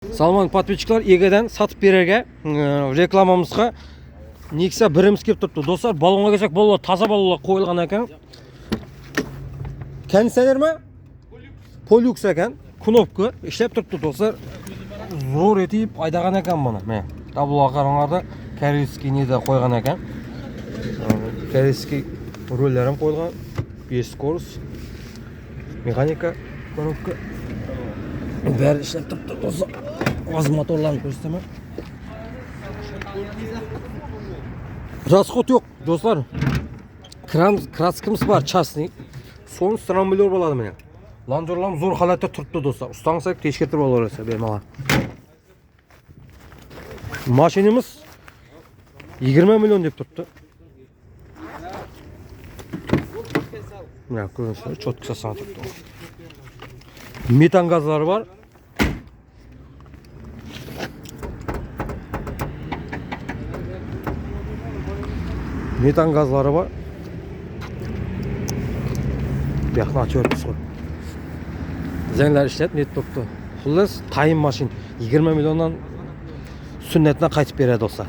Salman подписчиклар, егеден сатып берерге рекламамызға Nexia біріміз кеп тұрыпты. Достар, балонға келсек, балалар таза балалар қойылған екен. Кондиционер ме? Полюкс екен. Кнопка ішлеп тұрыпты, достар. Зор етіп айдаған екен бұны. Міне, табылға қараңғарда корейский неде қойған екен. Корейский рөллерін қойылған. 5 скорость. Механика, коробка. Бәрі ішлеп тұрыпты, достар. Аз моторларын көрсетеме. Расход yok dostlar. Kraskimiz var частный. Son strambilyor болады міне. Ланжорларым зор халатта тұрыпты достар. Ұстаңсақ тешкертіп алып ораса беймала. Машинамыз 20 миллион деп тұрыпты. Міне көріңіздер, четко жасаған тұрыпты. Метан газлары бар. Метан газлары бар. Бияқна açı örtüsü var. Зәңлер ішлет, нет тұрыпты. Құлыз тайым машин. 20 миллионнан сүннетіне қайтып береді олса.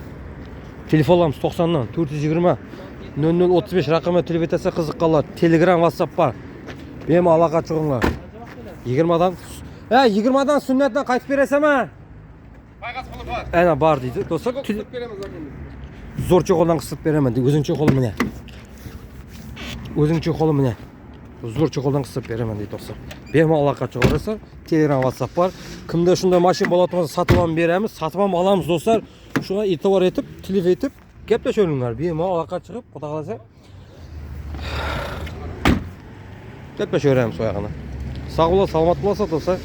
Телефонларымыз 90-нан 420 0035 рақымы телефон етсе қызық қалар. Телеграм, WhatsApp бар. Бем алаға шығыңlar. 20-дан 20-дан сүннетіне қайтып бересе ме? Қағаз қолы бар. Әне бар дейді. Достар, зорчы қолдан қысып беремін. Өзіңше қолы міне. Өзіңше қолы міне. Зорчы қолдан қысып беремін дейді достар. Бем алақа шығарса, Telegram, WhatsApp бар. Кімде шундай машин болатын болса сатып алып береміз, сатып алып аламыз достар. Шуға итовар етіп, телефон етіп, кеп те шөліңдер. Бем алақа шығып, құда қаласа. Кеп те шөреміз ояғына. Сау бола, саламат болса достар.